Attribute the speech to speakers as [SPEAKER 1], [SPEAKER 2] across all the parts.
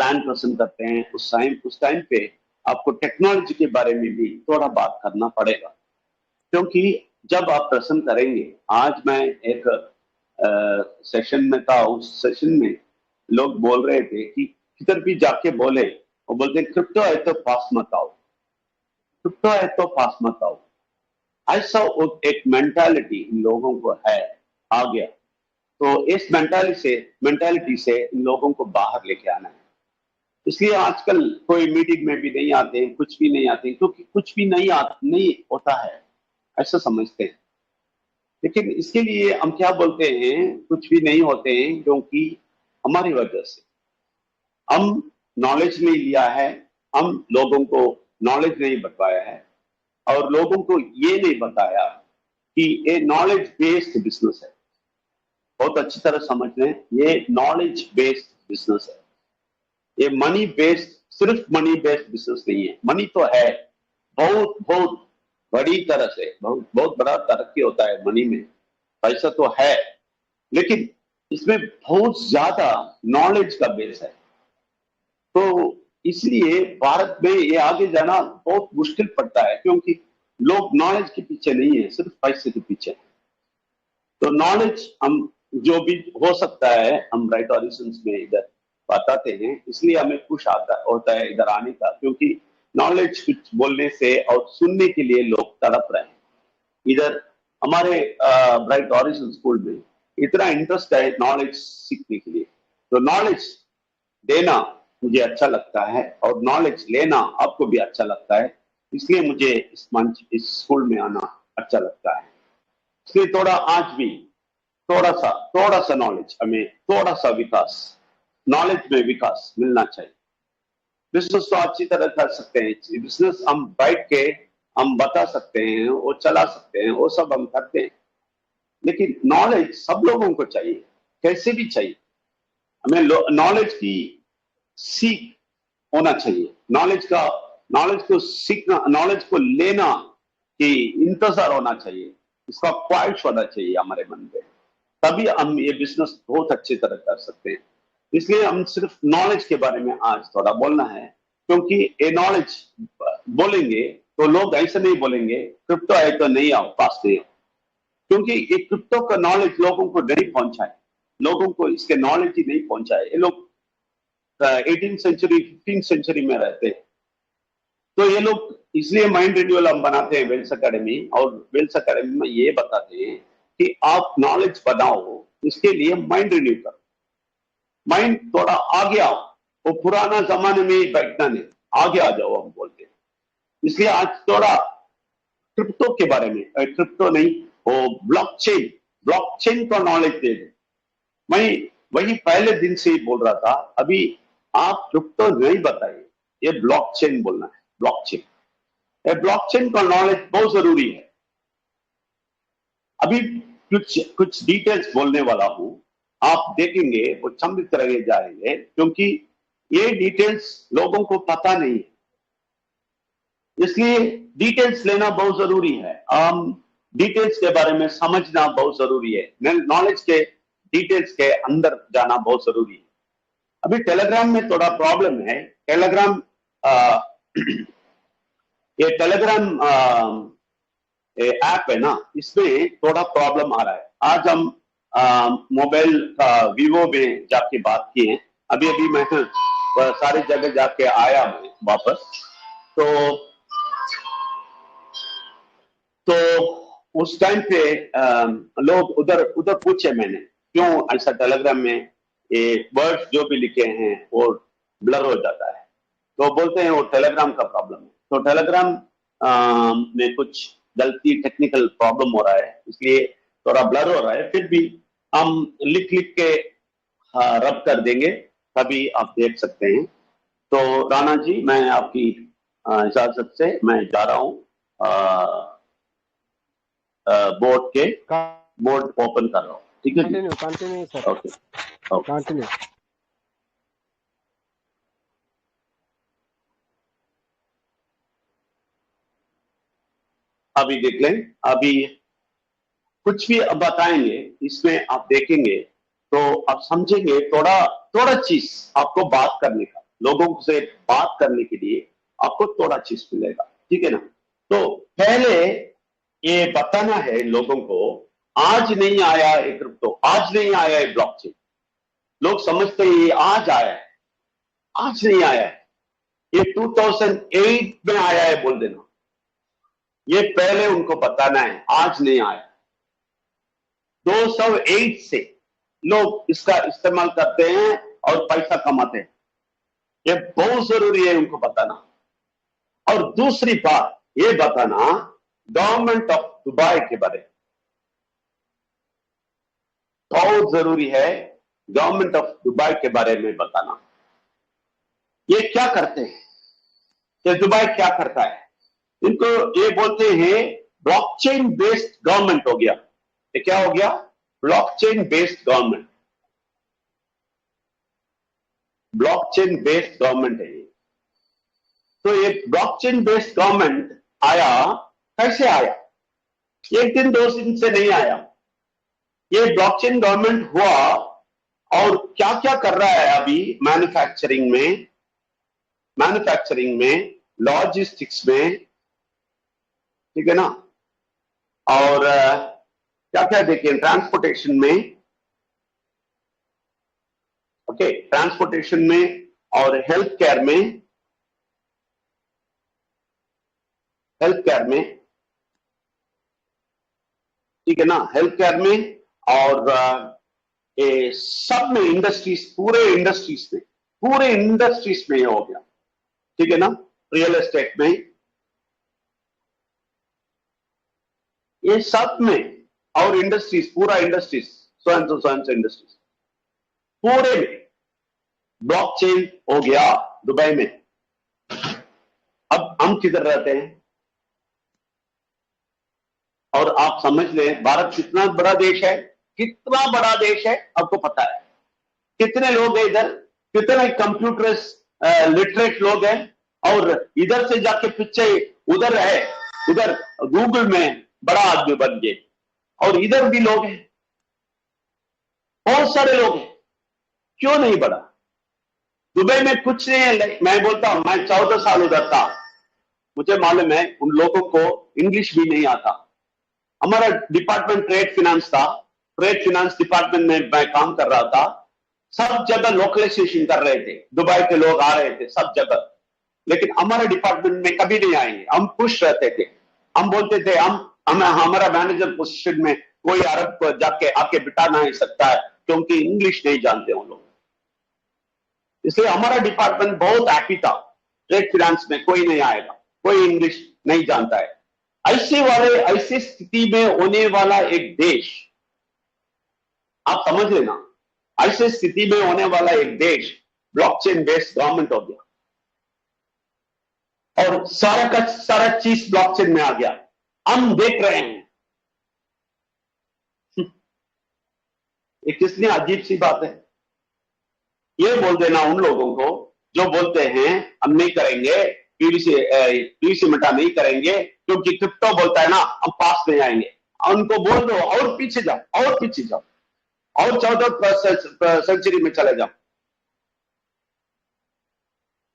[SPEAKER 1] Plan पसंद करते हैं, उस टाइम पे आपको टेक्नोलॉजी के बारे में भी थोड़ा बात करना पड़ेगा, क्योंकि जब आप प्रश्न करेंगे, आज मैं एक सेशन में था, उस सेशन में लोग बोल रहे थे कि किधर भी जाके बोले, वो बोलते क्रिप्टो है तो पास मत आओ, क्रिप्टो है तो पास मत आओ। ऐसा एक मेंटालिटी इन लोगों को है, आ गया। तो इस मेंटालिटी से इन लोगों को बाहर लेके आना है। इसलिए आजकल कोई मीटिंग में भी नहीं आते, कुछ भी नहीं आते, क्योंकि कुछ भी नहीं होता है, ऐसा समझते हैं। लेकिन इसके लिए हम क्या बोलते हैं, कुछ भी नहीं होते हैं, क्योंकि हमारी वजह से हम नॉलेज नहीं लिया है, हम लोगों को नॉलेज नहीं बताया है, और लोगों को ये नहीं बताया कि ये नॉलेज बेस्ड बिजनेस है। बहुत अच्छी तरह समझ लें, ये नॉलेज बेस्ड बिजनेस है, ये मनी बेस्ड, सिर्फ मनी बेस्ड बिजनेस नहीं है। मनी तो है, बहुत बहुत बड़ी तरह से, बहुत बहुत बड़ा तरक्की होता है मनी में, पैसा तो है, लेकिन इसमें बहुत ज्यादा नॉलेज का बेस है। तो इसलिए भारत में ये आगे जाना बहुत मुश्किल पड़ता है, क्योंकि लोग नॉलेज के पीछे नहीं है, सिर्फ पैसे के पीछे है। तो नॉलेज हम जो भी हो सकता है, हम राइट ऑरिजिन्स में इधर बताते हैं, इसलिए हमें खुश होता है इधर आने का, क्योंकि नॉलेज कुछ बोलने से और सुनने के लिए लोग तड़प रहे हैं। इधर हमारे ब्राइट ऑरिजिन स्कूल में इतना इंटरेस्ट है नॉलेज सीखने के लिए, तो नॉलेज देना मुझे अच्छा लगता है और नॉलेज लेना आपको भी अच्छा लगता है, इसलिए मुझे इस मंच, इस स्कूल में आना अच्छा लगता है। इसलिए थोड़ा आज भी थोड़ा सा नॉलेज, हमें थोड़ा सा विकास, नॉलेज में विकास मिलना चाहिए। बिजनेस तो अच्छी तरह कर सकते हैं, बिजनेस हम बैठ के हम बता सकते हैं, वो चला सकते हैं, वो सब हम करते हैं, लेकिन नॉलेज सब लोगों को चाहिए, कैसे भी चाहिए। हमें नॉलेज की सीख होना चाहिए, नॉलेज को सीखना, नॉलेज को लेना की इंतजार होना चाहिए, इसका ख्वाहिश होना चाहिए हमारे मन में, तभी हम ये बिजनेस बहुत अच्छी तरह कर सकते हैं। इसलिए हम सिर्फ नॉलेज के बारे में आज थोड़ा बोलना है, क्योंकि ये नॉलेज बोलेंगे तो लोग ऐसे नहीं बोलेंगे क्रिप्टो है तो नहीं आओ, पास नहीं आओ, क्योंकि ये क्रिप्टो का नॉलेज लोगों को नहीं पहुंचा है, लोगों को इसके नॉलेज ही नहीं पहुंचा है। ये लोग 18th सेंचुरी 15th सेंचुरी में रहते हैं, तो ये लोग, इसलिए माइंड रिन्यूअल हम बनाते हैं वेल्स अकेडमी, और वेल्स अकेडमी में ये बताते हैं कि आप नॉलेज बनाओ, इसके लिए माइंड रिन्यू करो, माइंड थोड़ा आगे आओ, वो पुराना जमाने में बैठना नहीं, आगे आ जाओ हम बोलते हैं। इसलिए आज थोड़ा क्रिप्टो के बारे में, क्रिप्टो नहीं, वो ब्लॉकचेन का नॉलेज दे दो। मैं वही पहले दिन से ही बोल रहा था, अभी आप क्रिप्टो नहीं बताइए, ये ब्लॉकचेन बोलना है, ब्लॉकचेन। ये ब्लॉकचेन का नॉलेज बहुत जरूरी है। अभी कुछ डिटेल्स बोलने वाला हूं, आप देखेंगे वो चंबित रह जाएंगे, क्योंकि ये डिटेल्स लोगों को पता नहीं है, इसलिए डिटेल्स लेना बहुत जरूरी है। डिटेल्स के बारे में समझना बहुत जरूरी है, नॉलेज के डिटेल्स के अंदर जाना बहुत जरूरी है। अभी टेलीग्राम में थोड़ा प्रॉब्लम है, टेलीग्राम ये टेलीग्राम ऐप है ना, इसमें थोड़ा प्रॉब्लम आ रहा है। आज हम मोबाइल का वीवो में जाके बात की है, अभी अभी मैं सारी जगह जाके आया मैं वापस, तो उस टाइम पे लोग उधर पूछे मैंने, क्यों ऐसा टेलीग्राम में ये वर्ड्स जो भी लिखे हैं वो ब्लर हो जाता है, तो बोलते हैं वो टेलीग्राम का प्रॉब्लम है। तो टेलीग्राम में कुछ गलती, टेक्निकल प्रॉब्लम हो रहा है, इसलिए थोड़ा ब्लर हो रहा है, फिर भी हम लिख के रब कर देंगे, तभी आप देख सकते हैं। तो राणा जी, मैं आपकी इजाजत से मैं जा रहा हूँ, बोर्ड ओपन कर रहा हूँ, ठीक है जी?
[SPEAKER 2] Continue sir,
[SPEAKER 1] okay
[SPEAKER 2] continue.
[SPEAKER 1] अभी देख लें, अभी कुछ भी अब बताएंगे, इसमें आप देखेंगे तो आप समझेंगे, थोड़ा चीज आपको बात करने का, लोगों से बात करने के लिए आपको थोड़ा चीज मिलेगा, ठीक है ना। तो पहले ये बताना है लोगों को, आज नहीं आया है क्रिप्टो, आज नहीं आया है ब्लॉकचेन। लोग समझते हैं ये आज आया है, आज नहीं आया है, ये 2008 में आया है बोल देना। ये पहले उनको बताना है, आज नहीं आया। 2008 से लोग इसका इस्तेमाल करते हैं और पैसा कमाते हैं, ये बहुत जरूरी है उनको बताना। और दूसरी बात ये बताना गवर्नमेंट ऑफ दुबई के बारे में, बहुत जरूरी है गवर्नमेंट ऑफ दुबई के बारे में बताना। ये क्या करते हैं, ये दुबई क्या करता है, इनको ये बोलते हैं ब्लॉकचेन बेस्ड गवर्नमेंट हो गया। ये क्या हो गया, blockchain based government, blockchain based government है ये। तो ये ब्लॉकचेन बेस्ड गवर्नमेंट आया, कैसे आया, एक दिन दो दिन से नहीं आया। ये ब्लॉकचेन गवर्नमेंट हुआ और क्या क्या कर रहा है अभी, मैन्युफैक्चरिंग में, लॉजिस्टिक्स में, ठीक है ना, और क्या क्या देखिए, ट्रांसपोर्टेशन में, ओके, ट्रांसपोर्टेशन में और हेल्थ केयर में, ठीक है ना, हेल्थ केयर में, और ये सब में, इंडस्ट्रीज, पूरे इंडस्ट्रीज में हो गया, ठीक है ना, रियल एस्टेट में, ये सब में, और इंडस्ट्रीज, पूरा इंडस्ट्रीज, स्वयं इंडस्ट्रीज पूरे में ब्लॉकचेन हो गया दुबई में। अब हम किधर रहते हैं, और आप समझ लें भारत कितना बड़ा देश है, कितना बड़ा देश है आपको पता है, कितने लोग हैं इधर, कितने कंप्यूटर्स लिटरेट लोग हैं, और इधर से जाके पीछे उधर है, उधर गूगल में बड़ा आदमी बन गए, और इधर भी लोग हैं, बहुत सारे लोग हैं, क्यों नहीं बढ़ा। दुबई में कुछ नहीं है, मैं बोलता हूं, मैं 14 साल उधर था, मुझे मालूम है उन लोगों को इंग्लिश भी नहीं आता। हमारा डिपार्टमेंट ट्रेड फिनेंस था, ट्रेड फिनेंस डिपार्टमेंट में मैं काम कर रहा था, सब जगह लोकलाइजेशन कर रहे थे, दुबई के लोग आ रहे थे सब जगह, लेकिन हमारे डिपार्टमेंट में कभी नहीं आएंगे। हम खुश रहते थे, हम बोलते थे हम हमारा मैनेजर पोजीशन में कोई अरब को जाके आके बिठा नहीं सकता है, क्योंकि इंग्लिश नहीं जानते उन लोग। इसलिए हमारा डिपार्टमेंट बहुत हैप्पी था, ट्रेड फिनेंस में कोई नहीं आएगा, कोई इंग्लिश नहीं जानता है। ऐसी स्थिति में होने वाला एक देश, आप समझ लेना, ऐसी स्थिति में होने वाला एक देश ब्लॉकचेन बेस्ड गवर्नमेंट हो गया, और सारा का सारा चीज ब्लॉकचेन में आ गया, हम देख रहे हैं। ये कितनी अजीब सी बात है। ये बोल देना उन लोगों को जो बोलते हैं हम नहीं करेंगे, पीवीसी मिटा नहीं करेंगे क्योंकि क्रिप्टो बोलता है ना हम पास नहीं आएंगे, उनको बोल दो और पीछे जाओ, और पीछे जाओ, और 14th सेंचुरी में चले जाओ,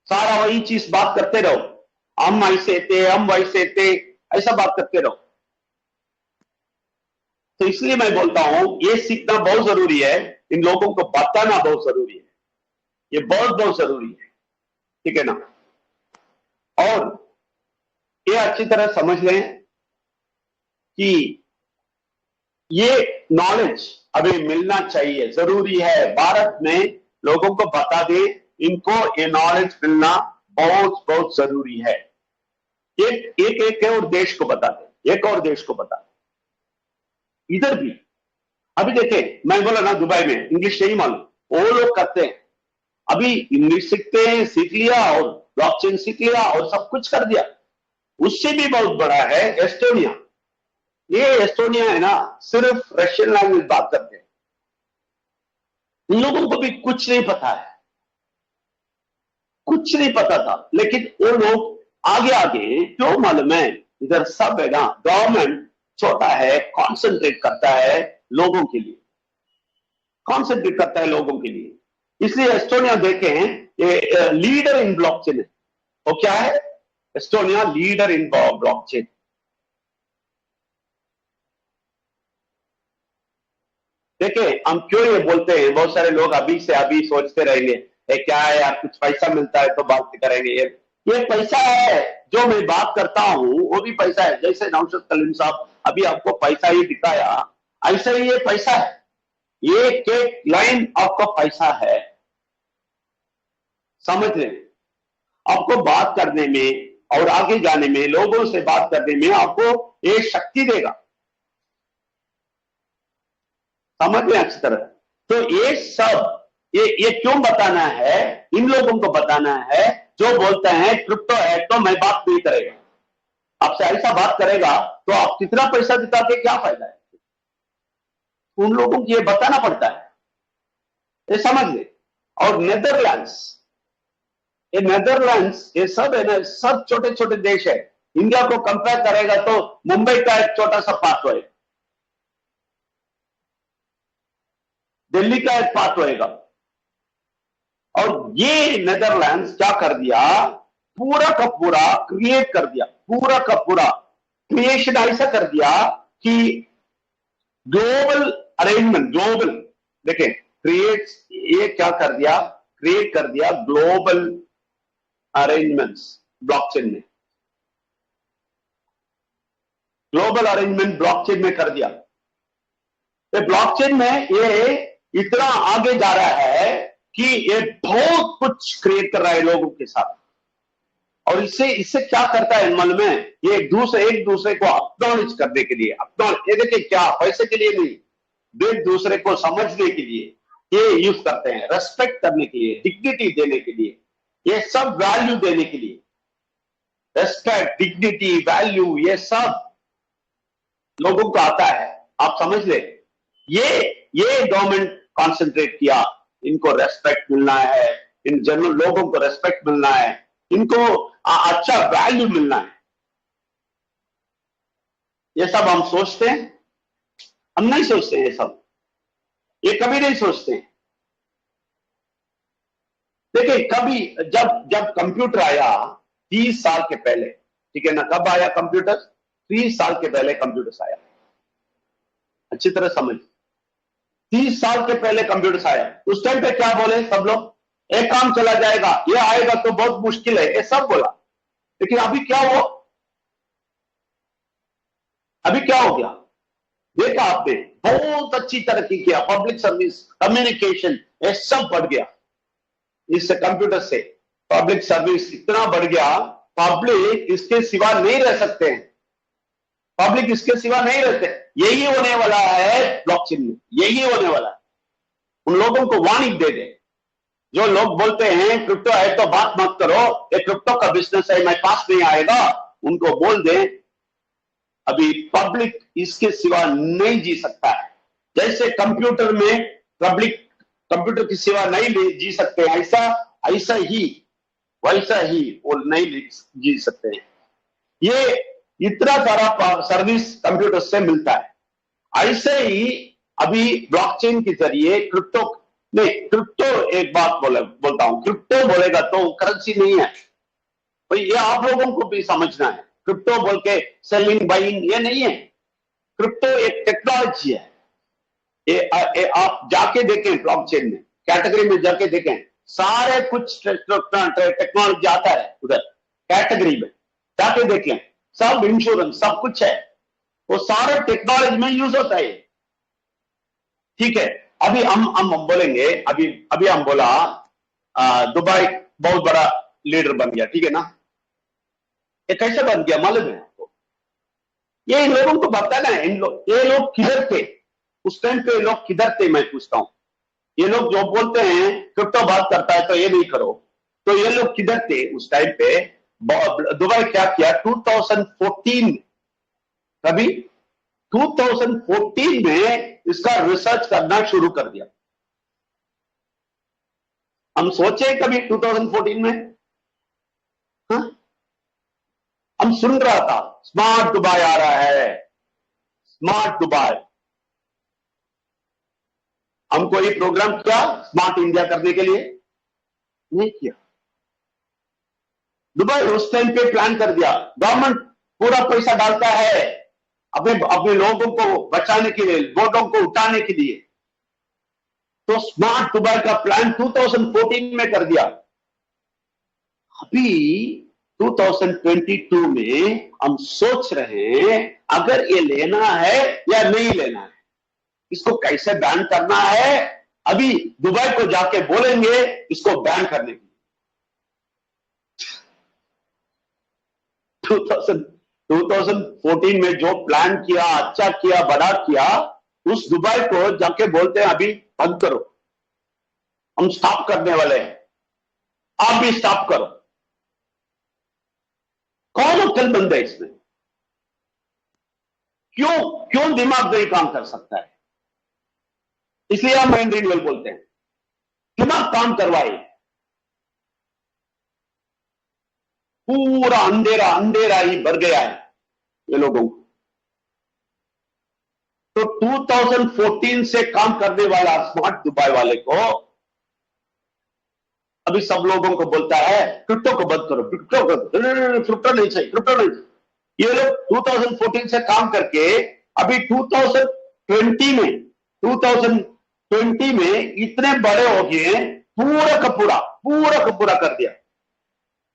[SPEAKER 1] सारा वही चीज बात करते रहो, हम ऐसे थे, हम वैसे थे, ऐसा बात करते रहो। तो इसलिए मैं बोलता हूं ये सीखना बहुत जरूरी है, इन लोगों को बताना बहुत जरूरी है, ये बहुत जरूरी है, ठीक है ना। और ये अच्छी तरह समझ लें कि ये नॉलेज अभी मिलना चाहिए, जरूरी है, भारत में लोगों को बता दे, इनको ये नॉलेज मिलना बहुत जरूरी है। एक और देश को बता दे, एक और देश को बता दे, इधर भी। अभी देखे, मैं बोला ना दुबई में इंग्लिश नहीं मालूम, वो लोग करते हैं, अभी इंग्लिश सीखते हैं, सीख लिया, और ब्लॉकचेन सीख लिया, और सब कुछ कर दिया। उससे भी बहुत बड़ा है एस्टोनिया। ये एस्टोनिया है ना, सिर्फ रशियन लैंग्वेज बात करते हैं, इन लोगों को भी कुछ नहीं पता है, कुछ नहीं पता था, लेकिन वो लोग आगे आगे क्यों मालूम है, इधर सब है ना, गवर्नमेंट छोटा है, कॉन्सेंट्रेट करता है लोगों के लिए, कॉन्सेंट्रेट करता है लोगों के लिए। इसलिए एस्टोनिया देखें ये लीडर इन ब्लॉकचेन है। वो क्या है? Estonia leader in blockchain. देखिए, हम क्यों ये बोलते हैं, बहुत सारे लोग अभी से अभी सोचते रहेंगे क्या है यार, कुछ पैसा मिलता है तो बात करेंगे। ये पैसा है, जो मैं बात करता हूं वो भी पैसा है। जैसे नौशाद कलीम साहब अभी आपको पैसा ही दिखाया, ऐसे ही ये पैसा है। ये एक लाइन आपका पैसा है, समझ रहे? आपको बात करने में और आगे जाने में, लोगों से बात करने में आपको ये शक्ति देगा, समझ में अच्छी तरह। तो ये सब ये क्यों बताना है? इन लोगों को बताना है जो बोलते हैं क्रिप्टो है तो मैं बात नहीं करेगा। आपसे ऐसा बात करेगा तो आप कितना पैसा दिखा के क्या फायदा है? उन लोगों को ये बताना पड़ता है, ये समझ ले। और नेदरलैंड्स, ये सब है ना, सब छोटे छोटे देश है। इंडिया को कंपेयर करेगा तो मुंबई का एक छोटा सा पार्ट होएगा, दिल्ली का एक पार्ट होएगा। और ये नेदरलैंड्स क्या कर दिया, पूरा का पूरा क्रिएट कर दिया, पूरा का पूरा क्रिएशन ऐसा कर दिया कि ग्लोबल अरेंजमेंट, ग्लोबल, देखें क्रिएट, ये क्या कर दिया, क्रिएट कर दिया ग्लोबल अरेंजमेंट्स ब्लॉकचेन में, ग्लोबल अरेंजमेंट ब्लॉकचेन में कर दिया। तो ब्लॉकचेन में ये इतना आगे जा रहा है कि ये बहुत कुछ क्रिएट कर रहा है लोगों के साथ। और इससे क्या करता है मन में, ये एक दूसरे को अक्नॉलेज करने के लिए, ये देखिए क्या, पैसे के लिए नहीं, एक दूसरे को समझने के लिए ये यूज करते हैं, रेस्पेक्ट करने के लिए, डिग्निटी देने के लिए, ये सब वैल्यू देने के लिए, रेस्पेक्ट, डिग्निटी, वैल्यू, ये सब लोगों को आता है। आप समझ ले, ये गवर्नमेंट कॉन्सेंट्रेट किया, इनको रेस्पेक्ट मिलना है, इन जनरल लोगों को रेस्पेक्ट मिलना है, इनको अच्छा वैल्यू मिलना है। ये सब हम सोचते हैं? हम नहीं सोचते हैं, ये सब ये कभी नहीं सोचते हैं। देखिए, कभी जब कंप्यूटर आया 30 साल के पहले, ठीक है ना, कब आया कंप्यूटर? 30 साल के पहले कंप्यूटर आया, अच्छी तरह समझ। 30 साल के पहले कंप्यूटर आया, उस टाइम पे क्या बोले सब लोग? एक काम चला जाएगा, ये आएगा तो बहुत मुश्किल है, ये सब बोला। लेकिन अभी क्या हुआ? अभी क्या हो गया देखा आपने? बहुत अच्छी तरक्की किया, पब्लिक सर्विस, कम्युनिकेशन, ये सब बढ़ गया इससे, कंप्यूटर से। पब्लिक सर्विस इतना बढ़ गया, पब्लिक इसके सिवा नहीं रह सकते हैं, पब्लिक इसके सिवा नहीं रहते। यही होने वाला है ब्लॉकचेन में, यही होने वाला है। उन लोगों को वार्निंग दे दे, जो लोग बोलते हैं क्रिप्टो है तो बात मत करो, ये क्रिप्टो का बिजनेस है, मैं पास नहीं आएगा, उनको बोल दे अभी पब्लिक इसके सिवा नहीं जी सकता है। जैसे कंप्यूटर में पब्लिक कंप्यूटर के सिवा नहीं जी सकते हैं, ऐसा ही वैसा ही वो नहीं जी सकते हैं। ये इतना सारा सर्विस कंप्यूटर से मिलता है। ऐसे ही अभी ब्लॉकचेन के जरिए क्रिप्टो, नहीं क्रिप्टो, एक बात बोलता हूं, क्रिप्टो बोलेगा तो करेंसी नहीं है भाई, ये आप लोगों को भी समझना है। क्रिप्टो बोल के सेलिंग बाइंग ये नहीं है, क्रिप्टो एक टेक्नोलॉजी है। ये आप जाके देखें ब्लॉकचेन में, कैटेगरी में जाके देखें, सारे कुछ टेक्नोलॉजी आता है उधर कैटेगरी में, जाके देखें, सब इंश्योरेंस सब कुछ है, वो सारे टेक्नोलॉजी में यूज होता है। ठीक है, अभी हम बोलेंगे, अभी हम बोला दुबई बहुत बड़ा लीडर बन गया, ठीक है ना? ये कैसे बन गया मालूम है आपको? ये इन लोगों को बताना है। ये लोग किधर थे उस टाइम पे? लोग किधर थे मैं पूछता हूं। ये लोग जो बोलते हैं क्रिप्टो बात करता है तो ये नहीं करो, तो ये लोग किधर थे उस टाइम पे? दुबई क्या किया 2014, कभी 2014 में इसका रिसर्च करना शुरू कर दिया। हम सोचे कभी 2014 में? हाँ? हम सुन रहा था स्मार्ट दुबई आ रहा है, स्मार्ट दुबई। हमको ये प्रोग्राम किया स्मार्ट इंडिया करने के लिए, नहीं किया। दुबई उस टाइम पे प्लान कर दिया, गवर्नमेंट पूरा पैसा डालता है अपने अपने लोगों को बचाने के लिए, बोटों को उठाने के लिए। तो स्मार्ट दुबई का प्लान 2014 में कर दिया। अभी 2022 में हम सोच रहे हैं अगर ये लेना है या नहीं लेना है, इसको कैसे बैन करना है। अभी दुबई को जाके बोलेंगे इसको बैन करने की। 2014 में जो प्लान किया, अच्छा किया, बड़ा किया, उस दुबई को जाके बोलते हैं अभी बंद करो, हम स्टॉप करने वाले हैं, आप भी स्टॉप करो। कौन अक्ल बंद है इसमें? क्यों क्यों दिमाग नहीं काम कर सकता है? इसलिए हम माइंड रिन्यूअल बोलते हैं, दिमाग काम करवाए। पूरा अंधेरा अंधेरा ही भर गया है ये लोगों को। तो 2014 से काम करने वाला स्मार्ट दुबई वाले को अभी सब लोगों को बोलता है क्रिप्टो को बंद करो, क्रिप्टो नहीं चाहिए, क्रिप्टो नहीं चाहिए। ये लोग 2014 से काम करके अभी 2020 में इतने बड़े हो गए, पूरा का पूरा कर दिया।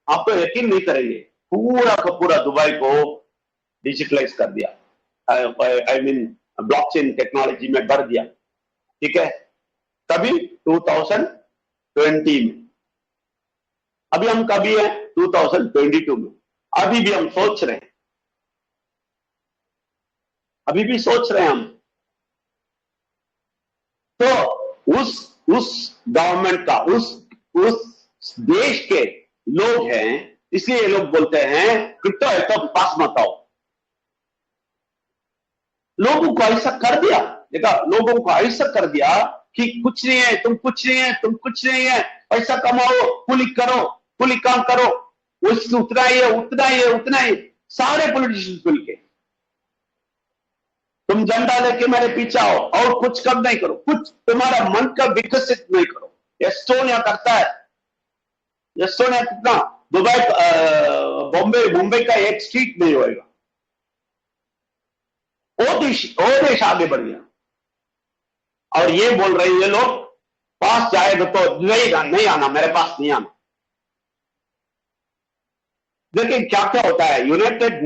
[SPEAKER 1] आप तो यकीन नहीं करेंगे, पूरा का पूरा दुबई को डिजिटलाइज कर दिया, आई मीन ब्लॉकचेन टेक्नोलॉजी में भर दिया। ठीक है, तभी 2020 में। अभी हम कभी हैं 2022 में, अभी भी हम सोच रहे हैं, अभी भी सोच रहे हैं हम। तो उस गवर्नमेंट का, उस देश के लोग हैं, इसलिए ये लोग बोलते हैं क्रिप्टो है तो पास मत आओ। लोगों को ऐसा कर दिया, देखा, लोगों को ऐसा कर दिया कि कुछ नहीं है, तुम कुछ नहीं है, तुम कुछ नहीं है, पैसा कमाओ, कुली करो, कुली काम करो, उससे उतना ही है, उतना ही है, उतना ही। सारे पॉलिटिशियन खुल के तुम झंडा लेके मेरे पीछे आओ और कुछ कम नहीं करो, कुछ तुम्हारा मन का विकसित नहीं करो। एस्टोनिया करता है, एस्टोनिया कितना, दुबई मुंबई का एक स्ट्रीट नहीं होएगा, वो देश आगे बढ़ गया। और ये बोल रहे हैं ये लोग पास जाएगा तो नहीं आना, मेरे पास नहीं आना। देखिए क्या क्या होता है। यूनाइटेड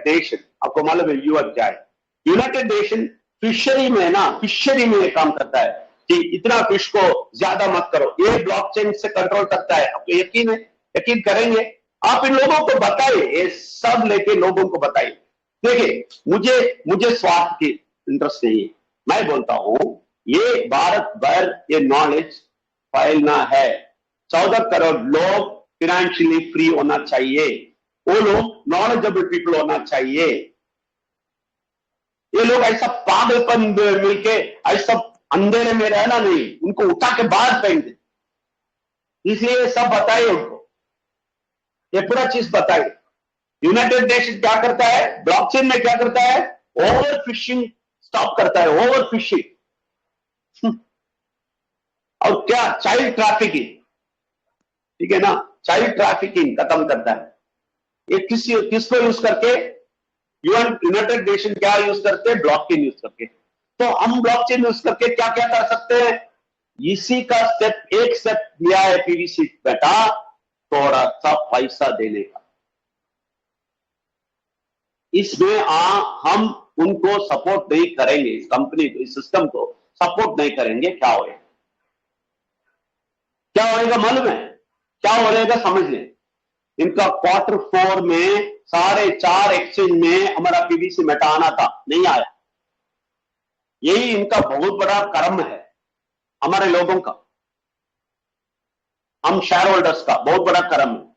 [SPEAKER 1] नेशन आपको मालूम है यूएन क्या है? यूनाइटेड नेशन फिशरी में ना, फिशरी में काम करता है कि इतना फिश को ज्यादा मत करो, ये ब्लॉकचेन से कंट्रोल करता है। आपको यकीन है? यकीन करेंगे आप? इन लोगों को बताइए, ये सब लेके लोगों को बताइए। देखिए मुझे स्वार्थ की इंटरेस्ट नहीं है, मैं बोलता हूं ये भारत भर ये नॉलेज फैलना है। 14 करोड़ लोग फिनेंशियली फ्री होना चाहिए, वो लोग नॉलेजेबल पीपल होना चाहिए। ये लोग ऐसा पागलपन मिलके ऐसा अंधेरे में रहना नहीं, उनको उठा के बाहर फेंक दे। इसलिए सब बताइए उनको, ये पूरा चीज बताइए। यूनाइटेड नेशन क्या करता है, ब्लॉकचेन में क्या करता है, ओवर फिशिंग स्टॉप करता है, ओवर फिशिंग। और क्या, चाइल्ड ट्रैफिकिंग, ठीक है ना, चाइल्ड ट्रैफिकिंग खत्म करता है। ये किस पर यूज करके? यूनाइटेड नेशन क्या यूज करते हैं? ब्लॉकचेन यूज करके। तो हम ब्लॉकचेन यूज करके क्या क्या कर सकते हैं? इसी का एक स्टेप लिया है पीवीसी बेटा, थोड़ा सा पैसा देने का। इसमें हम उनको सपोर्ट नहीं करेंगे, इस कंपनी को, इस सिस्टम को सपोर्ट नहीं करेंगे, क्या होगा? क्या होएगा मालूम है? क्या होएगा समझ लें। इनका Q4 में सारे 4 एक्सचेंज में हमारा पीवीसी मेटा आना था, नहीं आया। यही इनका बहुत बड़ा कर्म है, हमारे लोगों का, हम शेयर होल्डर्स का बहुत बड़ा कर्म है।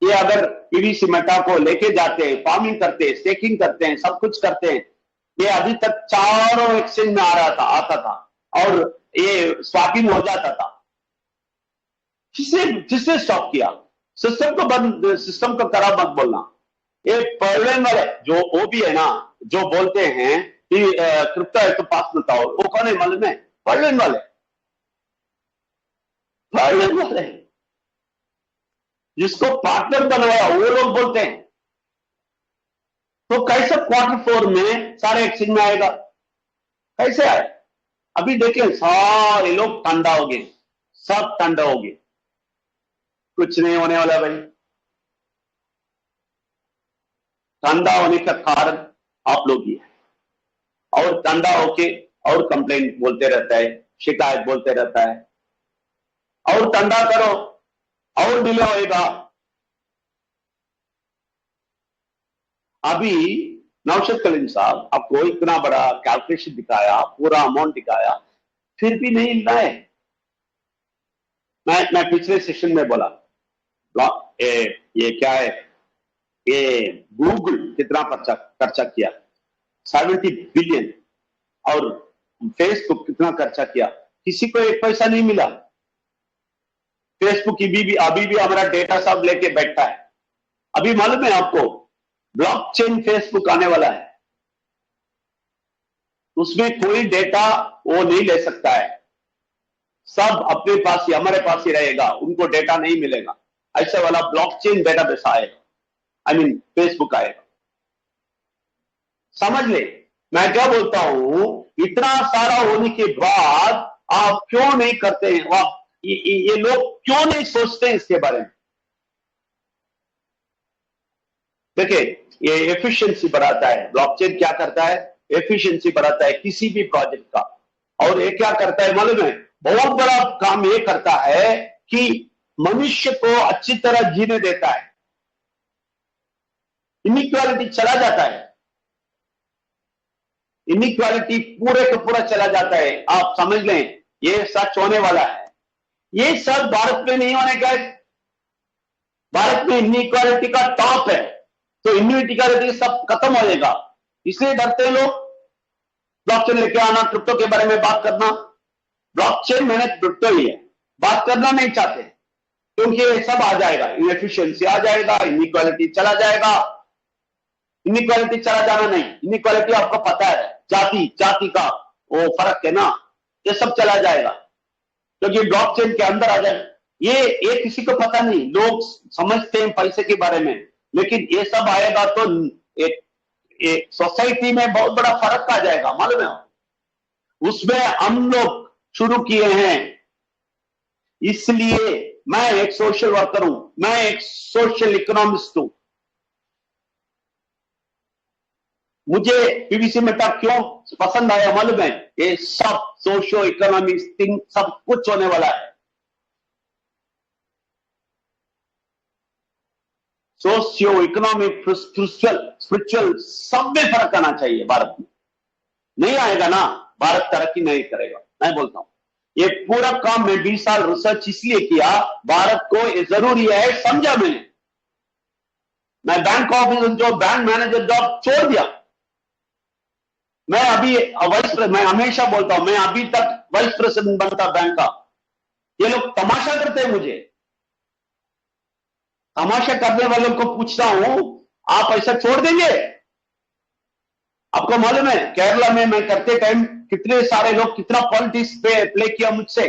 [SPEAKER 1] ये अगर पीवीसी मेटा को लेके जाते हैं, फार्मिंग करते हैं, स्टेकिंग करते हैं, सब कुछ करते हैं, ये अभी तक चारों एक्सचेंज में आता था और ये स्वैपिंग हो जाता था। किसने स्टॉप किया? सिस्टम को बंद, सिस्टम को करा मत बोलना। ये पहले वाले जो वो भी है ना, जो बोलते हैं कि क्रिप्टो है तो पास मत आओ, वो कौन है मालूम है? वर्ल्ड वाले, वर्ल्ड वाले जिसको पार्टनर बनाया वो लोग बोलते हैं। तो कैसे Q4 में सारे एक्सचेंज में आएगा, कैसे आए? अभी देखिए सारे लोग ठंडा हो गए, सब ठंडा हो गए, कुछ नहीं होने वाला भाई। ठंडा होने का कारण आप लोग ही है, और ठंडा होके और कंप्लेंट बोलते रहता है, शिकायत बोलते रहता है, और ठंडा करो और डिले होएगा। अभी नौशाद कलीम साहब आपको इतना बड़ा कैलकुलेशन दिखाया, पूरा अमाउंट दिखाया, फिर भी नहीं मिल रहा है। मैं पिछले सेशन में बोला ये क्या है, ये गूगल कितना खर्चा किया, 70 बिलियन, और फेसबुक कितना खर्चा किया, किसी को एक पैसा नहीं मिला। फेसबुक की भी अभी भी हमारा डेटा सब लेके बैठा है। अभी मालूम है आपको ब्लॉकचेन फेसबुक आने वाला है, उसमें कोई डेटा वो नहीं ले सकता है, सब अपने पास ही, हमारे पास ही रहेगा, उनको डेटा नहीं मिलेगा। ऐसा वाला ब्लॉकचेन डेटाबेस आएगा, आई मीन फेसबुक आएगा। समझ ले मैं क्या बोलता हूं, इतना सारा होने के बाद आप क्यों नहीं करते हैं, आप ये लोग क्यों नहीं सोचते हैं इसके बारे में? देखिए ये एफिशिएंसी बढ़ाता है, ब्लॉकचेन क्या करता है, एफिशिएंसी बढ़ाता है किसी भी प्रोजेक्ट का। और ये क्या करता है मालूम है, बहुत बड़ा काम ये करता है कि मनुष्य को अच्छी तरह जीने देता है, इनइक्वालिटी चला जाता है, इनइक्वालिटी पूरे का पूरा चला जाता है। आप समझ लें ये सच होने वाला है। ये सब भारत में नहीं होने का है, भारत में इनइक्वालिटी का टॉप है, तो इनइक्वालिटी सब खत्म हो जाएगा, इसलिए डरते हैं लोग ब्लॉकचेन लेके आना, क्रिप्टो के बारे में बात करना। ब्लॉकचेन मैंने क्रिप्टो ही है, बात करना नहीं चाहते क्योंकि ये सब आ जाएगा, इनएफिशिएंसी आ जाएगा, इनइक्वालिटी चला जाएगा। इनइक्वालिटी चला जाना नहीं, इनइक्वालिटी आपको पता है, जाति का वो फर्क है ना, ये सब चला जाएगा क्योंकि ब्लॉकचेन के अंदर आ जाएगा। ये किसी को पता नहीं, लोग समझते हैं पैसे के बारे में, लेकिन ये सब आएगा तो एक सोसाइटी में बहुत बड़ा फर्क आ जाएगा, मालूम है? उसमें हम लोग शुरू किए हैं, इसलिए मैं एक सोशल वर्कर हूं, मैं एक सोशल इकोनॉमिस्ट हूं। मुझे पीवीसी मेटा क्यों पसंद आया मालूम है? ये सब सोशो इकोनॉमिक थिंग सब कुछ होने वाला है। सोशियो इकोनॉमिक स्पिरिचुअल सब में फर्क आना चाहिए। भारत में नहीं आएगा ना, भारत तरक्की नहीं करेगा। मैं बोलता हूं ये पूरा काम मैं 20 साल रिसर्च इसलिए किया, भारत को ये जरूरी है, समझा मैंने। मैं बैंक ऑफिस जो बैंक मैनेजर जॉब छोड़ दिया, मैं अभी मैं हमेशा बोलता हूं मैं अभी तक वाइस प्रेसिडेंट बनता बैंक का। ये लोग तमाशा करते हैं मुझे, तमाशा करने वालों को पूछता हूं आप ऐसा छोड़ देंगे? आपको मालूम है केरला में मैं करते टाइम कितने सारे लोग कितना पॉलिटिक्स पे प्ले किया मुझसे।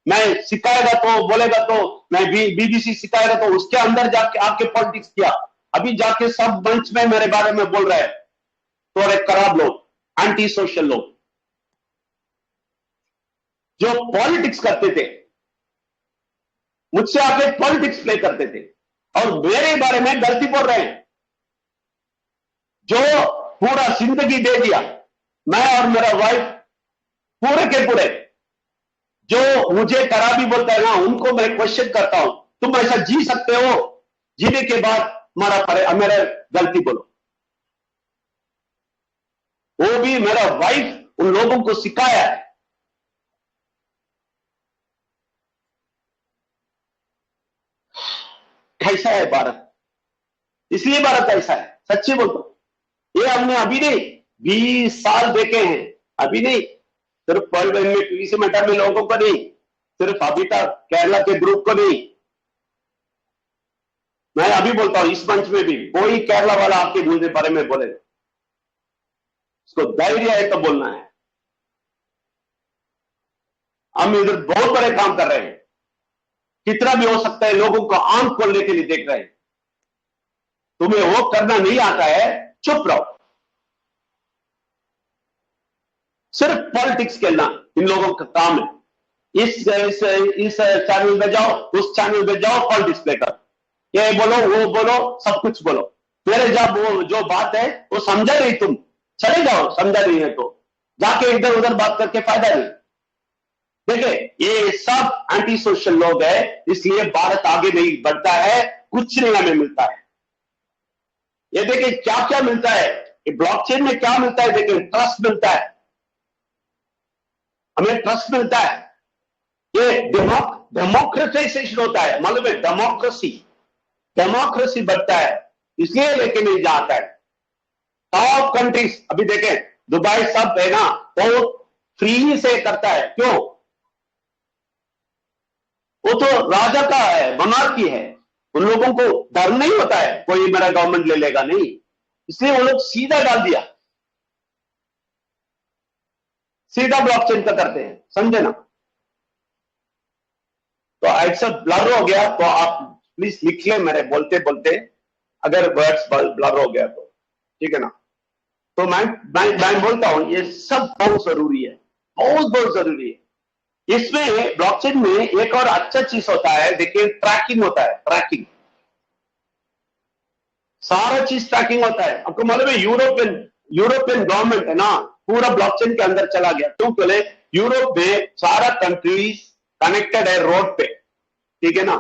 [SPEAKER 1] मैं सिखाएगा तो बोलेगा तो मैं बीबीसी सिखाएगा तो उसके अंदर जाके आके पॉलिटिक्स किया। अभी जाके सब मंच में मेरे बारे में बोल रहे हैं, थोड़े खराब लोग, एंटी सोशल लोग जो पॉलिटिक्स करते थे, मुझसे आके पॉलिटिक्स प्ले करते थे और मेरे बारे में गलती बोल रहे हैं। जो पूरा जिंदगी दे दिया मैं और मेरा वाइफ पूरे के पूरे, जो मुझे खराबी बोलता है ना उनको मैं क्वेश्चन करता हूं, तुम ऐसा जी सकते हो? जीने के बाद मेरा गलती बोलो। वो भी मेरा वाइफ उन लोगों को सिखाया है। कैसा है भारत, इसलिए भारत ऐसा है, सच्ची बोलता हूं। ये हमने अभी नहीं 20 साल देखे हैं, अभी नहीं, सिर्फ वर्ल्ड बैंक में पीवीसी मेटा में लोगों को नहीं, सिर्फ अभी तक केरला के ग्रुप को नहीं। मैं अभी बोलता हूं इस मंच में भी कोई केरला वाला आपके मुझे बारे में बोले, उसको धैर्य है तो बोलना है। हम इधर बहुत बड़े काम कर रहे हैं, कितना भी हो सकता है, लोगों को आंख खोलने के लिए देख रहे हैं। तुम्हें वो करना नहीं आता है, चुप रहो। सिर्फ पॉलिटिक्स खेलना इन लोगों का काम है। इस चैनल पे जाओ, उस चैनल पे जाओ, पॉलिटिक्स लेकर ये बोलो वो बोलो, सब कुछ बोलो। मेरे जब वो जो बात है वो समझा नहीं, तुम चले जाओ, समझा नहीं है तो जाके इधर उधर बात करके फायदा नहीं। देखिए ये सब एंटी सोशल लोग हैं, इसलिए भारत आगे नहीं बढ़ता है, कुछ नहीं हमें मिलता है। ये देखिए क्या क्या मिलता है, ये ब्लॉकचेन में क्या मिलता है, देखिए ट्रस्ट मिलता है, हमें ट्रस्ट मिलता है। ये डेमोक्रेटाइजेशन होता है, मतलब डेमोक्रेसी बढ़ता है, इसलिए लेके नहीं जाता है। टॉप कंट्रीज अभी देखें, दुबई सब है ना, वो फ्री से करता है। क्यों? वो तो राजा का है, मोनार्की है, उन लोगों को डर नहीं होता है कोई मेरा गवर्नमेंट ले लेगा, नहीं, इसलिए वो लोग सीधा डाल दिया, सीधा ब्लॉकचेन का करते हैं, समझे ना। तो ऐसा ब्लर हो गया तो आप प्लीज लिख ले मेरे बोलते बोलते, अगर वर्ड्स ब्लर हो गया तो, ठीक है ना। तो मैं बोलता हूं ये सब बहुत जरूरी है, बहुत बहुत जरूरी है। इसमें ब्लॉकचेन में एक और अच्छा चीज होता है, देखिए ट्रैकिंग होता है, ट्रैकिंग, सारा चीज ट्रैकिंग होता है। आपको मालूम है यूरोपियन गवर्नमेंट है ना, पूरा ब्लॉकचेन के अंदर चला गया। क्यों बोले? यूरोप में सारा कंट्रीज कनेक्टेड है रोड पे, ठीक है ना।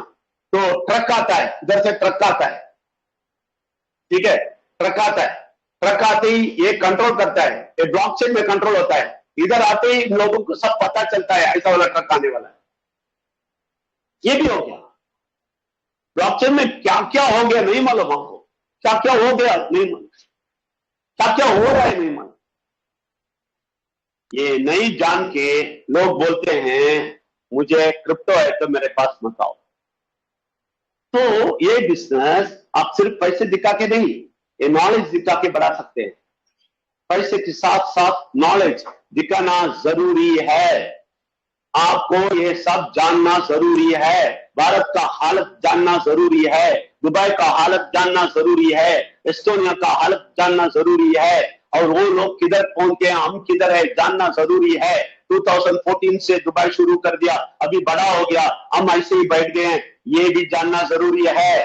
[SPEAKER 1] तो ट्रक आता है, इधर से ट्रक आता है, ठीक है, ट्रक आता है, ट्रक आते ही ये कंट्रोल करता है, ये ब्लॉकचेन में कंट्रोल होता है। इधर आते ही लोगों को सब पता चलता है ऐसा वाला ट्रक आने वाला है। ये भी हो गया। ब्लॉकचेन में क्या क्या हो गया नहीं मालूम हमको, क्या क्या हो गया नहीं मालूम, क्या क्या हो रहा है नहीं मालूम। ये नहीं जान के लोग बोलते हैं मुझे क्रिप्टो है तो मेरे पास मत आओ। तो ये बिजनेस आप सिर्फ पैसे दिखा के नहीं, ये नॉलेज दिखा के बढ़ा सकते हैं। पैसे के साथ साथ नॉलेज दिखाना जरूरी है। आपको ये सब जानना जरूरी है, भारत का हालत जानना जरूरी है, दुबई का हालत जानना जरूरी है, एस्टोनिया का हालत जानना जरूरी है, और वो लोग किधर पहुंचे, हम किधर है, जानना जरूरी है। 2014 से दुबई शुरू कर दिया, अभी बड़ा हो गया, हम ऐसे ही बैठ गए हैं, ये भी जानना जरूरी है,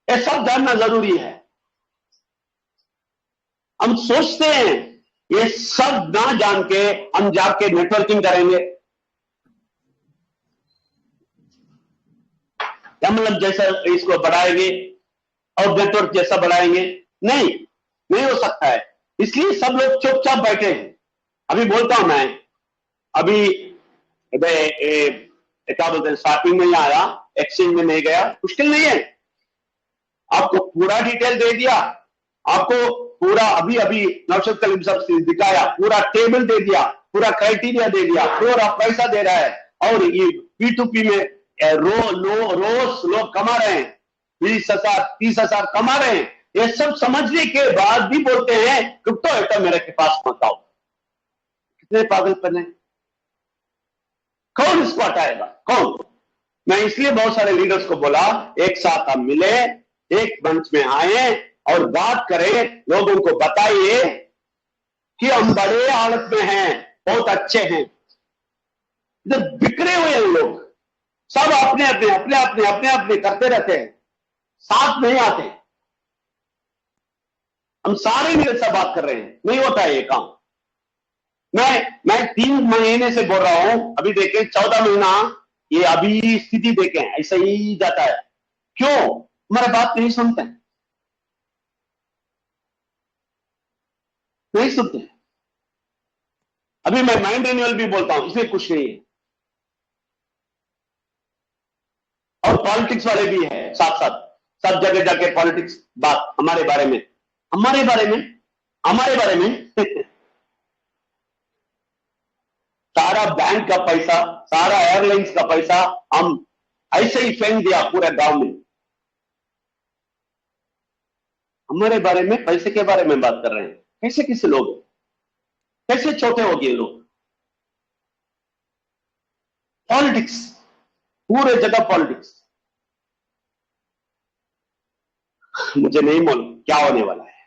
[SPEAKER 1] ये सब जानना जरूरी है। हम सोचते हैं ये सब ना जान के हम जाके नेटवर्किंग करेंगे, या मतलब जैसा इसको बढ़ाएंगे और नेटवर्क जैसा बढ़ाएंगे, नहीं, नहीं हो सकता है। इसलिए सब लोग चुपचाप बैठे हैं। अभी बोलता हूं मैं, अभी क्या बोलते हैं, स्टार्टिंग में ही आया, एक्सचेंज में नहीं गया, मुश्किल नहीं है, आपको पूरा डिटेल दे दिया, आपको पूरा अभी अभी नौशद कलीम साहब से दिखाया, पूरा टेबल दे दिया, पूरा क्राइटेरिया दे दिया, पूरा पैसा दे रहा है, और ये P2P में रोज लोग कमा रहे हैं, 20,000 30,000 कमा रहे हैं। ये सब समझने के बाद भी बोलते हैं क्रिप्टो है तो मेरे के पास मत आओ। कितने पागलपन है, कौन इसको हटाएगा, कौन? मैं इसलिए बहुत सारे लीडर्स को बोला एक साथ हम मिले, एक मंच में आए और बात करें, लोगों को बताइए कि हम बड़े हालत में हैं, बहुत अच्छे हैं। इधर बिखरे हुए हैं लोग, सब अपने अपने अपने अपने अपने अपने करते रहते हैं, साथ नहीं आते। हम सारे लीडर से बात कर रहे हैं, नहीं होता है ये काम। मैं 3 महीने से बोल रहा हूं, अभी देखें 14 महीना, ये अभी स्थिति देखें ऐसा ही जाता है। क्यों? हमारा बात नहीं सुनते, नहीं सुनते। अभी मैं माइंड रिन्यूअल भी बोलता हूं, इसलिए कुछ नहीं है, और पॉलिटिक्स वाले भी है साथ साथ, सब जगह जाके पॉलिटिक्स बात हमारे बारे में, हमारे बारे में, हमारे बारे में सारा बैंक का पैसा, सारा एयरलाइंस का पैसा हम ऐसे ही फेंक दिया पूरे गांव में। हमारे बारे में, पैसे के बारे में बात कर रहे हैं। कैसे किसी लोग, कैसे छोटे हो गए लोग, पॉलिटिक्स, पूरे जगह पॉलिटिक्स। मुझे नहीं मालूम क्या होने वाला है।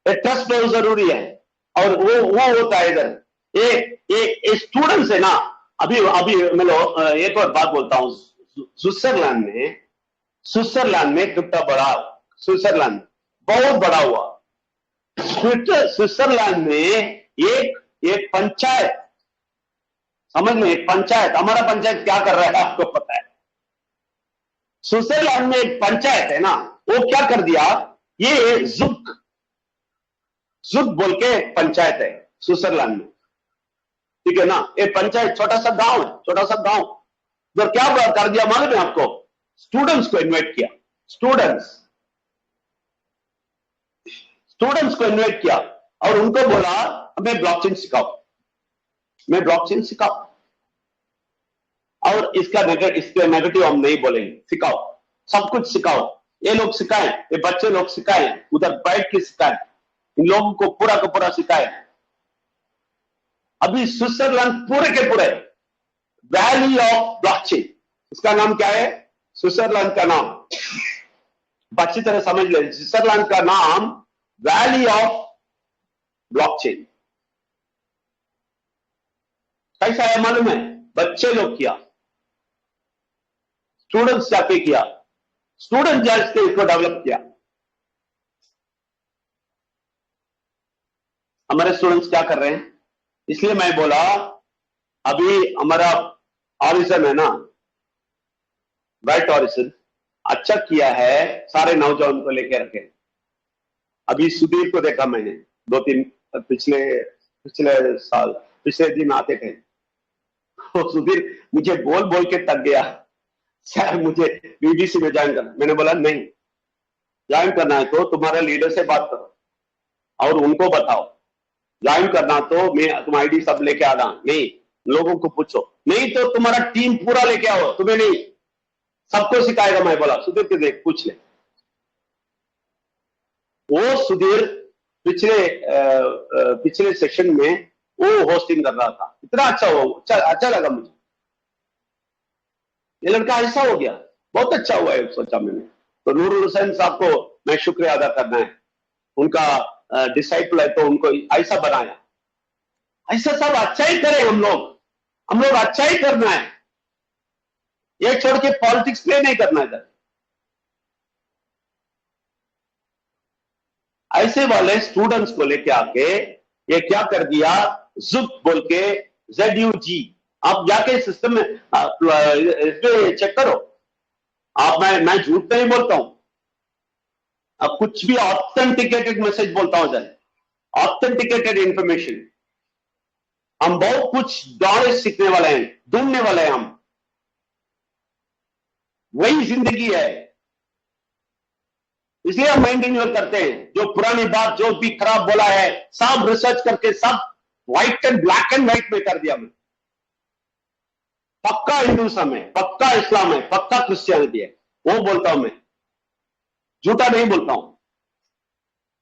[SPEAKER 1] ट्रस्ट बहुत जरूरी है, और वो होता है इधर। एक स्टूडेंट है ना, अभी अभी मैं एक और बात बोलता हूँ। स्विट्जरलैंड में कितना बड़ा, स्विट्जरलैंड बहुत बड़ा हुआ। स्विट्जरलैंड में एक पंचायत, समझ में, एक पंचायत, हमारा पंचायत क्या कर रहा है आपको पता है। स्विट्जरलैंड में एक पंचायत है ना, वो क्या कर दिया, ये जुक जुक बोल के पंचायत है स्विट्जरलैंड में, ठीक है ना। एक पंचायत, छोटा सा गांव है, छोटा सा गांव। तो क्या कर दिया मालूम है आपको, स्टूडेंट्स को इनवाइट किया, स्टूडेंट्स को इनवाइट किया, और उनको बोला हमें ब्लॉकचेन सिखाओ, मैं ब्लॉकचेन सिखाओ, और इसके नेगेटिव हम नहीं बोलेंगे, सिखाओ, सब कुछ सिखाओ। ये लोग सिखाएं, ये बच्चे लोग सिखाएं, उधर बैठ के सिखाएं, इन लोगों को पूरा का पूरा सिखाएं। अभी स्विट्जरलैंड पूरे के पूरे वैली ऑफ ब्लॉकचेन, उसका नाम क्या है, स्विट्जरलैंड का नाम अच्छी तरह समझ ले, स्विट्जरलैंड का नाम वैली ऑफ ब्लॉकचेन। कैसा है मालूम है, बच्चे लोग किया, स्टूडेंट्स जाके किया, स्टूडेंट जाके इसको डेवलप किया। हमारे स्टूडेंट्स क्या कर रहे हैं, इसलिए मैं बोला अभी हमारा ऑरिजिन है ना, वाइट ऑरिजिन अच्छा किया है, सारे नौजवान को लेकर रखे। अभी सुधीर को देखा मैंने, 2-3 पिछले साल, पिछले दिन आते थे, तो सुधीर मुझे बोल बोल के थक गया, सर मुझे बीबीसी में ज्वाइन करना। मैंने बोला नहीं, ज्वाइन करना है तो तुम्हारे लीडर से बात करो और उनको बताओ, ज्वाइन करना तो मैं तुम आईडी सब लेके आना नहीं, लोगों को पूछो, नहीं तो तुम्हारा टीम पूरा लेके आओ, तुम्हें नहीं, सबको सिखाएगा। मैं बोला सुधीर के देख पूछ ले। वो सुधीर पिछले सेशन में वो होस्टिंग कर रहा था, इतना अच्छा हो, अच्छा लगा मुझे, ये लड़का ऐसा हो गया, बहुत अच्छा हुआ है सोचा मैंने। तो नूरुल हुसैन साहब को मैं शुक्रिया अदा करना है, उनका डिसाइपल है तो उनको ऐसा बनाया। ऐसा सब अच्छा ही करें हम लोग अच्छा ही करना है, ये छोड़ के पॉलिटिक्स प्ले नहीं करना है। ऐसे वाले स्टूडेंट्स को लेके आके ये क्या कर दिया, जुक बोल के, ZUG, आप जाके सिस्टम में इसमें चेक करो आप, मैं झूठ नहीं बोलता हूं, अब कुछ भी ऑथेंटिकेटेड मैसेज बोलता हूं सर, ऑथेंटिकेटेड इंफॉर्मेशन। हम बहुत कुछ नॉलेज सीखने वाले हैं, ढूंढने वाले हैं, हम वही जिंदगी है, इसलिए हम माइंड रिन्यूअल करते हैं। जो पुरानी बात जो भी खराब बोला है सब रिसर्च करके सब white and black and white में कर दिया। मैं पक्का हिंदुइज्म है, पक्का इस्लाम है, पक्का क्रिश्चियनिटी है, वो बोलता हूं मैं, झूठा नहीं बोलता हूं,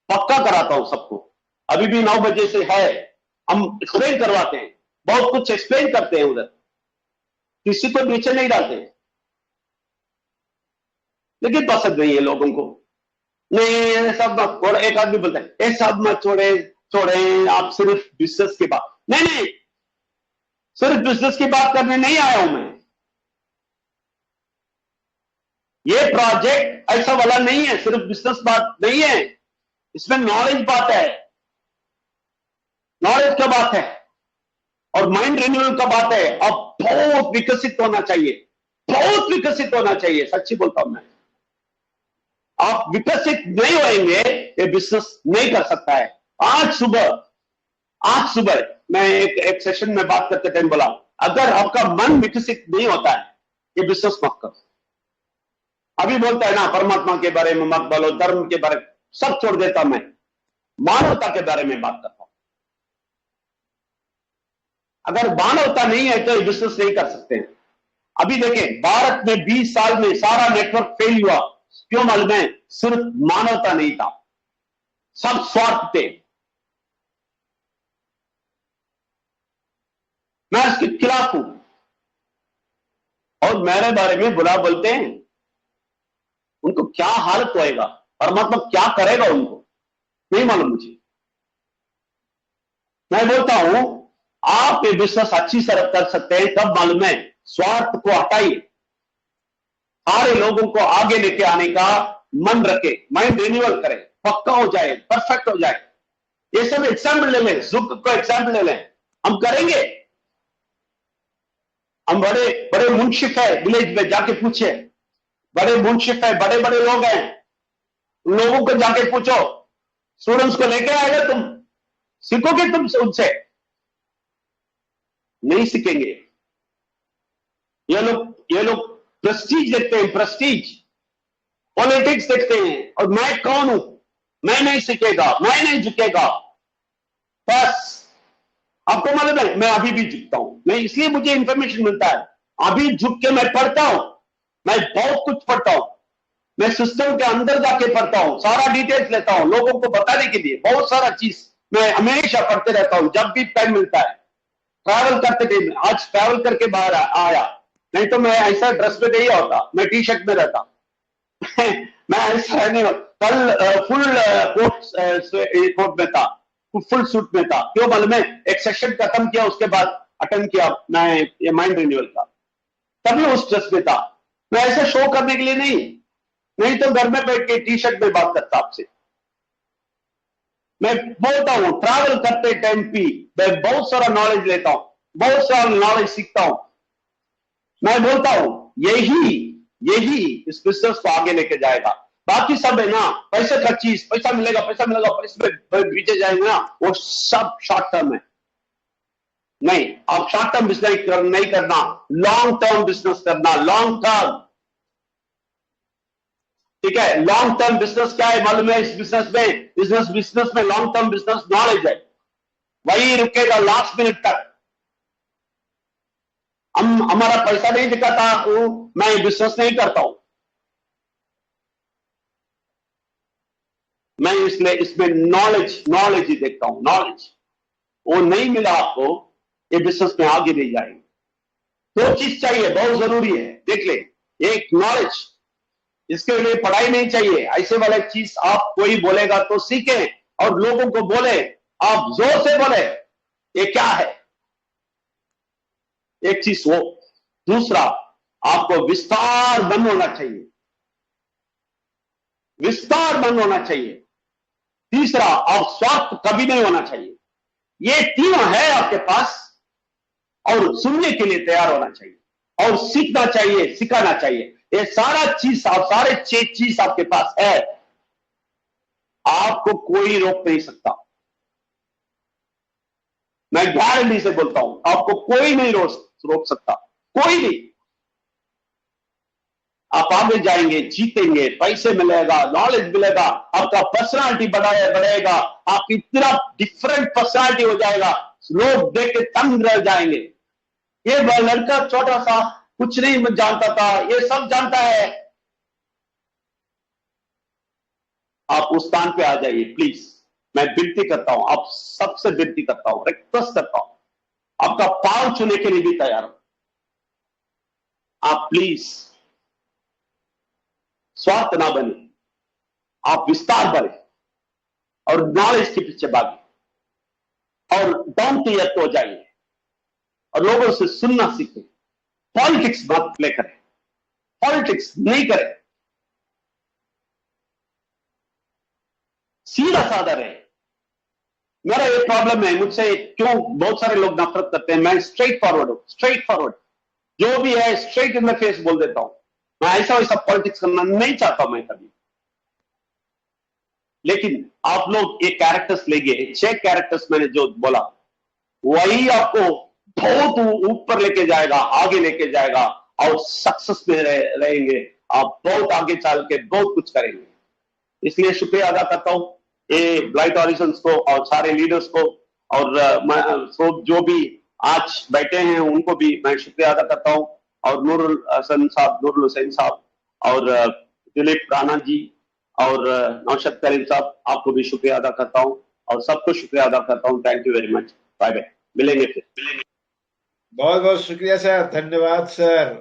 [SPEAKER 1] पक्का कराता हूं सबको। अभी भी 9 बजे से है, हम एक्सप्लेन करवाते हैं, बहुत कुछ एक्सप्लेन करते हैं उधर, किसी को नीचे नहीं डालते, लेकिन पसंद नहीं है लोगों को। नहीं सब मत छोड़, एक आदमी बोलता है ये सब मत छोड़े आप सिर्फ बिजनेस की बात, नहीं सिर्फ बिजनेस की बात करने नहीं आया हूं मैं। ये प्रोजेक्ट ऐसा वाला नहीं है, सिर्फ बिजनेस बात नहीं है, इसमें नॉलेज बात है, नॉलेज का बात है और माइंड रिन्यूअल का बात है। अब बहुत विकसित होना चाहिए, बहुत विकसित होना चाहिए, सच्ची बोलता हूं मैं। आप विकसित नहीं होंगे ये बिजनेस नहीं कर सकता है। आज सुबह मैं एक सेशन में बात करते टाइम बोला, अगर आपका मन विकसित नहीं होता है ये बिजनेस मत करो। अभी बोलता है ना परमात्मा के बारे में मत बोलो, धर्म के बारे में, सब छोड़ देता मैं, मानवता के बारे में बात करता हूं। अगर मानवता नहीं है तो ये बिजनेस नहीं कर सकते हैं। अभी देखें भारत में 20 साल में सारा नेटवर्क फेल हुआ, क्यों मालूम है, सिर्फ मानवता नहीं था, सब स्वार्थ थे। मैं इसके खिलाफ हूं, लोग मेरे बारे में बुरा बोलते हैं, उनको क्या हालत होएगा, परमात्मा क्या करेगा उनको नहीं मालूम मुझे। मैं बोलता हूं आप ये बिजनेस अच्छी तरह कर सकते हैं, कब मालूम है? स्वार्थ को हटाइए, सारे लोगों को आगे लेके आने का मन रखे, माइंड रिन्यूअल करें, पक्का हो जाए, परफेक्ट हो जाए। ये सब एग्जाम्पल ले लें, सुख को एग्जाम्पल ले लें, हम करेंगे। हम बड़े बड़े मुंशिफ है, विलेज में जाके पूछे, बड़े मुंशिफ है, बड़े बड़े लोग हैं, उन लोगों को जाके पूछो, स्टूडेंट्स को लेके आएगा, तुम सीखोगे तुम उनसे? नहीं सीखेंगे। ये लोग प्रेस्टीज देखते हैं, प्रेस्टीज, पॉलिटिक्स देखते हैं, और मैं कौन हूं, मैं नहीं सीखेगा, मैं नहीं झुकेगा। बस आपको मालूम है मैं अभी भी झुकता हूं, मैं इसलिए मुझे इंफॉर्मेशन मिलता है, अभी झुक के मैं पढ़ता हूं, मैं बहुत कुछ पढ़ता हूं, मैं सिस्टम के अंदर जाके पढ़ता हूं, सारा डिटेल्स लेता हूं लोगों को बताने के लिए, बहुत सारा चीज मैं हमेशा पढ़ते रहता हूं जब भी टाइम मिलता है। ट्रैवल करते थे, आज ट्रैवल करके बाहर आया, नहीं तो मैं ऐसा ड्रेस में नहीं होता, मैं टी शर्ट में रहता। मैं ऐसा नहीं होता, कल फुल कोट में था, फुल सूट में था, क्यों मालूम है? एक सेशन खत्म किया, उसके बाद अटेंड किया मैं ये माइंड रिन्यूअल का, तभी उस ड्रेस में था। मैं ऐसे शो करने के लिए नहीं तो घर में बैठ के टी शर्ट में बात करता आपसे। मैं बोलता हूं ट्रैवल करते टाइम भी मैं बहुत सारा नॉलेज लेता हूं, बहुत सारा नॉलेज सीखता हूं। मैं बोलता हूं यही इस बिजनेस को आगे लेके जाएगा। बाकी सब है ना, पैसे का चीज, पैसा मिलेगा, पैसे बीते जाएंगे ना, वो सब शॉर्ट टर्म है। नहीं, आप शॉर्ट टर्म बिजनेस नहीं करना, लॉन्ग टर्म बिजनेस करना, लॉन्ग टर्म। ठीक है, लॉन्ग टर्म बिजनेस क्या है मालूम है? इस बिजनेस में लॉन्ग टर्म बिजनेस नॉलेज है, वही रुकेगा लास्ट मिनट तक। हम हमारा पैसा नहीं दिखाता हूं, मैं बिजनेस नहीं करता हूं, मैं इसलिए इसमें नॉलेज ही देखता हूं, नॉलेज। वो नहीं मिला आपको, ये बिजनेस में आगे नहीं जाएंगे। दो चीज चाहिए, बहुत जरूरी है, देख ले, एक नॉलेज, इसके लिए पढ़ाई नहीं चाहिए, ऐसे वाले चीज आप कोई बोलेगा तो सीखें और लोगों को बोले, आप जोर से बोले ये क्या है, एक चीज वो। दूसरा, आपको विस्तार मन होना चाहिए, विस्तार मन होना चाहिए। तीसरा, और स्वार्थ कभी नहीं होना चाहिए। ये तीनों है आपके पास, और सुनने के लिए तैयार होना चाहिए, और सीखना चाहिए, सिखाना चाहिए। ये सारा चीज, आप सारे चीज आपके पास है, आपको कोई रोक नहीं सकता। मैं गारंटी से बोलता हूं, आपको कोई नहीं रोक सकता, कोई नहीं। आप आगे जाएंगे, जीतेंगे, पैसे मिलेगा, नॉलेज मिलेगा, आपका पर्सनालिटी बढ़ेगा, आप इतना डिफरेंट पर्सनालिटी हो जाएगा, लोग देख के तंग रह जाएंगे। ये लड़का छोटा सा कुछ नहीं जानता था, ये सब जानता है। आप उस स्थान पे आ जाइए प्लीज, मैं विनती करता हूं, आप सबसे विनती करता हूं, रिक्वेस्ट करता हूं, आपका पांव छूने के लिए भी तैयार हूं। आप प्लीज स्वार्थ ना बने, आप विस्तार बने और नॉलेज के पीछे भागे और डाउन टू अर्थ हो जाइए और लोगों से सुनना सीखें। पॉलिटिक्स मत प्ले करें, पॉलिटिक्स नहीं करें, सीधा साधा रहे। मेरा ये प्रॉब्लम है, मुझसे क्यों बहुत सारे लोग नफरत करते हैं, मैं स्ट्रेट फॉरवर्ड हूं, स्ट्रेट फॉरवर्ड, जो भी है स्ट्रेट इन द फेस बोल देता हूं। मैं ऐसा वैसा पॉलिटिक्स करना नहीं चाहता मैं कभी। लेकिन आप लोग ये कैरेक्टर्स लेंगे, 6 कैरेक्टर्स मैंने जो बोला, वही आपको बहुत ऊपर लेके जाएगा, आगे लेके जाएगा, और सक्सेस में रहेंगे आप, बहुत आगे चल के बहुत कुछ करेंगे। इसलिए शुक्रिया अदा करता हूं ये ब्राइट हॉरिजॉन्स को और सारे लीडर्स को, और जो भी आज बैठे हैं उनको भी मैं शुक्रिया अदा करता हूं, और नूरुल हुसैन साहब और दिलीप राणा जी और नौशद करीम साहब, आपको भी शुक्रिया अदा करता हूं और सबको शुक्रिया अदा करता हूं। Thank you very much, bye bye, मिलेंगे फिर।
[SPEAKER 2] बहुत बहुत शुक्रिया सर, धन्यवाद सर।